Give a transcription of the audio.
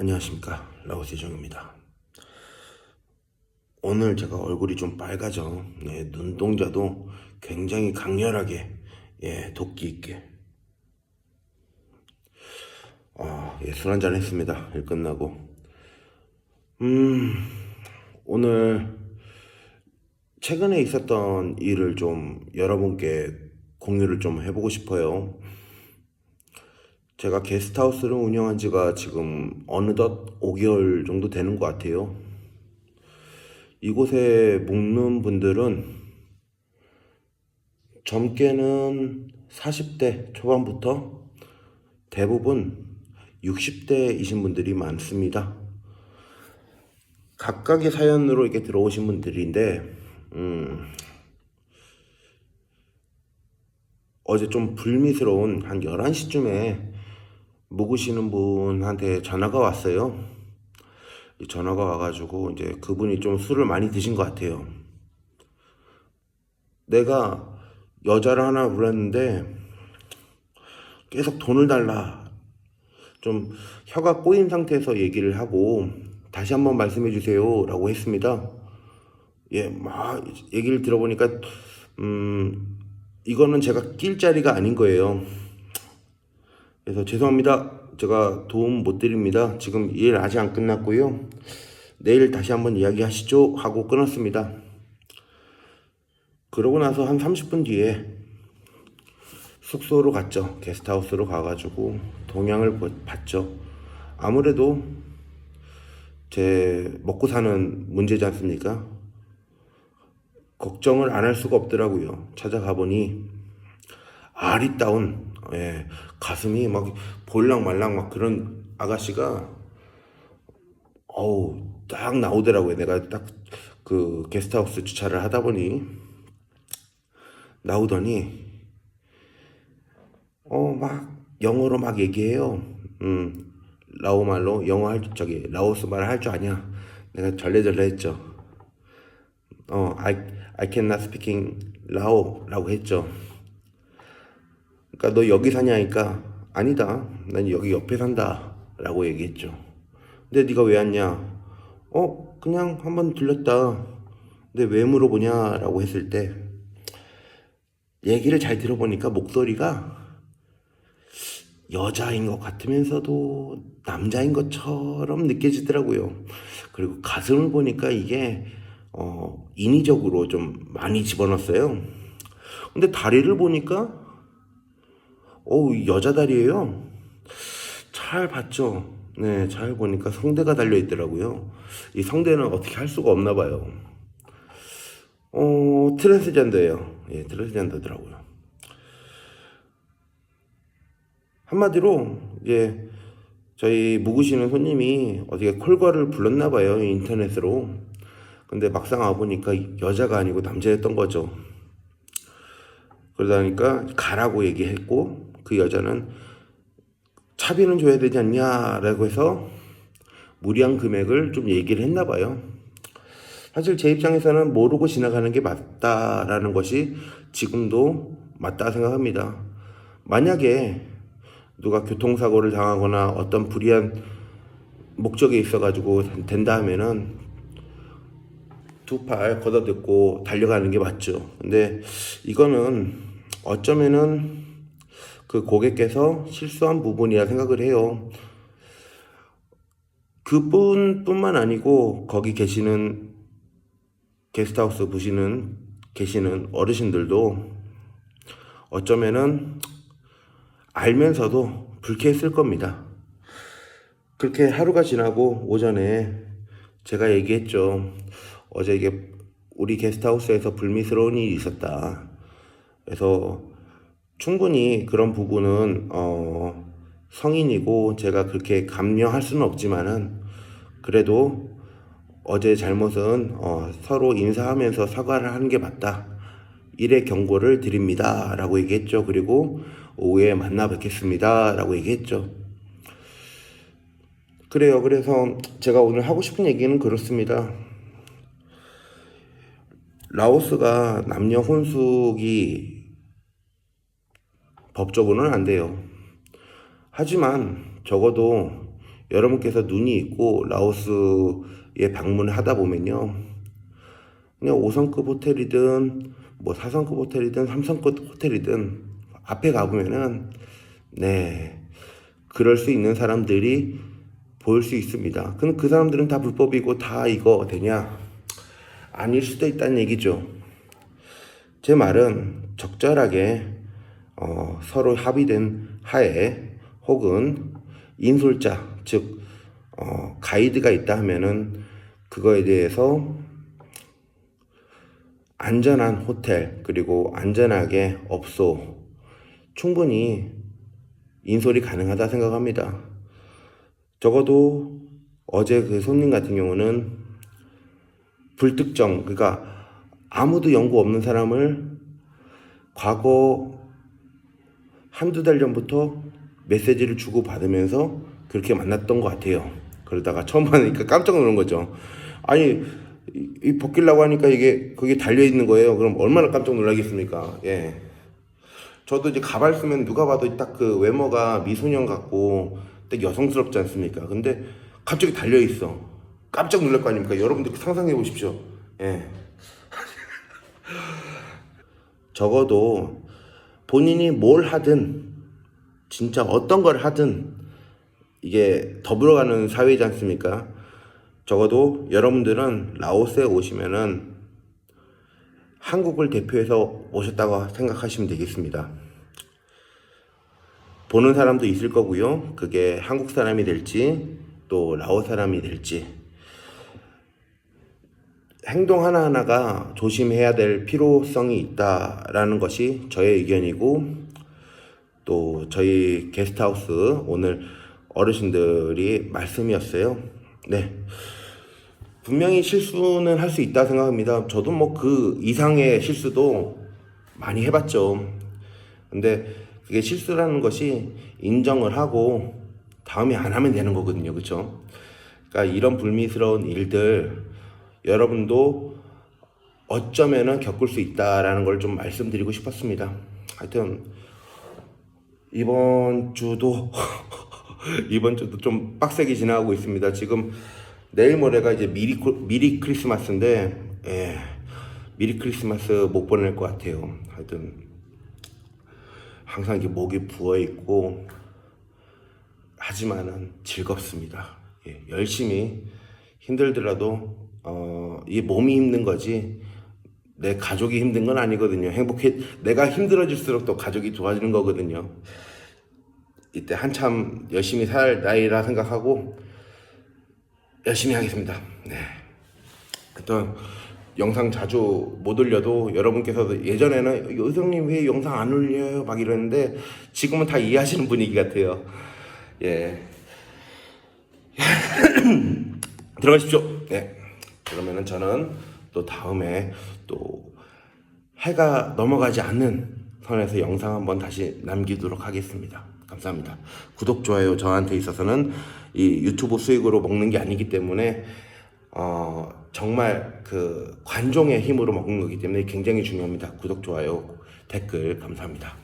안녕하십니까, 라오세정입니다. 오늘 제가 얼굴이 좀 빨가죠. 눈동자도 굉장히 강렬하게, 도끼 있게. 술 한잔 했습니다. 일 끝나고. 오늘 최근에 있었던 일을 좀 여러분께 공유를 좀 해보고 싶어요. 제가 게스트하우스를 운영한 지가 지금 어느덧 5개월 정도 되는 것 같아요. 이곳에 묵는 분들은 젊게는 40대 초반부터 대부분 60대이신 분들이 많습니다. 각각의 사연으로 이렇게 들어오신 분들인데, 어제 좀 불미스러운 한 11시쯤에 묵으시는 분한테 전화가 왔어요. 이 전화가 와가지고 이제 그분이 좀 술을 많이 드신 것 같아요. 내가 여자를 하나 불렀는데 계속 돈을 달라. 좀 혀가 꼬인 상태에서 얘기를 하고 다시 한번 말씀해 주세요 라고 했습니다. 막 얘기를 들어보니까 이거는 제가 낄 자리가 아닌 거예요. 그래서 죄송합니다. 제가 도움 못 드립니다. 지금 일 아직 안 끝났고요. 내일 다시 한번 이야기하시죠 하고 끊었습니다. 그러고 나서 한 30분 뒤에 숙소로 갔죠. 게스트하우스로 가가지고 동향을 봤죠. 아무래도 제 먹고 사는 문제지 않습니까? 걱정을 안 할 수가 없더라고요. 찾아가 보니 아리따운, 가슴이 막 볼랑말랑 막 그런 아가씨가 딱 나오더라고요. 내가 딱 그 게스트하우스 주차를 하다 보니 나오더니 막 영어로 막 얘기해요. 라오 말로 라오스 말 할 줄 아냐? 내가 절레절레 했죠. I cannot speaking 라오라고 했죠. 그러니까 너 여기 사냐니까 아니다. 난 여기 옆에 산다 라고 얘기했죠. 근데 네가 왜 왔냐? 그냥 한번 들렸다. 근데 왜 물어보냐 라고 했을 때 얘기를 잘 들어보니까 목소리가 여자인 것 같으면서도 남자인 것처럼 느껴지더라고요. 그리고 가슴을 보니까 이게 인위적으로 좀 많이 집어넣었어요. 근데 다리를 보니까 여자 다리예요. 잘 봤죠. 네, 잘 보니까 성대가 달려 있더라고요. 이 성대는 어떻게 할 수가 없나 봐요. 트랜스젠더예요. 트랜스젠더더라고요. 한마디로 이제 저희 묵으시는 손님이 어떻게 콜걸을 불렀나 봐요, 인터넷으로. 근데 막상 와보니까 여자가 아니고 남자였던 거죠. 그러다 보니까 가라고 얘기했고 그 여자는 차비는 줘야 되지 않냐라고 해서 무리한 금액을 좀 얘기를 했나 봐요. 사실 제 입장에서는 모르고 지나가는 게 맞다라는 것이 지금도 맞다 생각합니다. 만약에 누가 교통사고를 당하거나 어떤 불의한 목적이 있어가지고 된다 하면은 두 팔 걷어듣고 달려가는 게 맞죠. 근데 이거는 어쩌면은 그 고객께서 실수한 부분이라 생각을 해요. 그분뿐만 아니고 거기 계시는 게스트하우스 계시는 어르신들도 어쩌면은 알면서도 불쾌했을 겁니다. 그렇게 하루가 지나고 오전에 제가 얘기했죠. 어제 이게 우리 게스트하우스에서 불미스러운 일이 있었다. 그래서 충분히 그런 부분은 성인이고 제가 그렇게 감려할 수는 없지만은 그래도 어제 잘못은 서로 인사하면서 사과를 하는 게 맞다. 일의 경고를 드립니다. 라고 얘기했죠. 그리고 오후에 만나 뵙겠습니다. 라고 얘기했죠. 그래요. 그래서 제가 오늘 하고 싶은 얘기는 그렇습니다. 라오스가 남녀 혼숙이 법적으로는 안 돼요. 하지만 적어도 여러분께서 눈이 있고 라오스에 방문을 하다 보면요, 그냥 5성급 호텔이든 뭐 4성급 호텔이든 3성급 호텔이든 앞에 가보면은 네, 그럴 수 있는 사람들이 보일 수 있습니다. 그럼 그 사람들은 다 불법이고 다 이거 되냐? 아닐 수도 있다는 얘기죠. 제 말은 적절하게 서로 합의된 하에 혹은 인솔자, 즉 가이드가 있다 하면은 그거에 대해서 안전한 호텔 그리고 안전하게 업소 충분히 인솔이 가능하다 생각합니다. 적어도 어제 그 손님 같은 경우는 불특정, 그러니까 아무도 연고 없는 사람을 과거 한두 달 전부터 메시지를 주고 받으면서 그렇게 만났던 것 같아요. 그러다가 처음 만나니까 깜짝 놀란 거죠. 아니, 이 벗기려고 하니까 그게 달려있는 거예요. 그럼 얼마나 깜짝 놀라겠습니까? 예. 저도 이제 가발 쓰면 누가 봐도 딱 그 외모가 미소년 같고 딱 여성스럽지 않습니까? 근데 갑자기 달려있어. 깜짝 놀랄 거 아닙니까? 여러분들 상상해 보십시오. 예. 적어도 본인이 뭘 하든 진짜 어떤 걸 하든 이게 더불어가는 사회이지 않습니까? 적어도 여러분들은 라오스에 오시면은 한국을 대표해서 오셨다고 생각하시면 되겠습니다. 보는 사람도 있을 거고요. 그게 한국 사람이 될지 또 라오스 사람이 될지 행동 하나하나가 조심해야 될 필요성이 있다라는 것이 저의 의견이고, 또 저희 게스트하우스 오늘 어르신들이 말씀이었어요. 네. 분명히 실수는 할 수 있다 생각합니다. 저도 뭐 그 이상의 실수도 많이 해봤죠. 근데 그게 실수라는 것이 인정을 하고 다음에 안 하면 되는 거거든요. 그쵸? 그러니까 이런 불미스러운 일들 여러분도 어쩌면은 겪을 수 있다라는 걸 좀 말씀드리고 싶었습니다. 하여튼 이번 주도 이번 주도 좀 빡세게 지나가고 있습니다. 지금 내일 모레가 이제 미리 크리스마스인데, 예, 미리 크리스마스 못 보낼 것 같아요. 하여튼 항상 이게 목이 부어 있고 하지만은 즐겁습니다. 예, 열심히 힘들더라도 이 몸이 힘든 거지 내 가족이 힘든 건 아니거든요. 내가 힘들어질수록 또 가족이 좋아지는 거거든요. 이때 한참 열심히 살 나이라 생각하고 열심히 하겠습니다. 네. 하여튼 영상 자주 못 올려도 여러분께서도 예전에는 요성님 왜 영상 안 올려요? 막 이러는데 지금은 다 이해하시는 분위기 같아요. 예. 들어가십시오. 네. 그러면은 저는 또 다음에 또 해가 넘어가지 않는 선에서 영상 한번 다시 남기도록 하겠습니다. 감사합니다. 구독, 좋아요 저한테 있어서는 이 유튜브 수익으로 먹는 게 아니기 때문에 정말 그 관종의 힘으로 먹는 거기 때문에 굉장히 중요합니다. 구독, 좋아요, 댓글 감사합니다.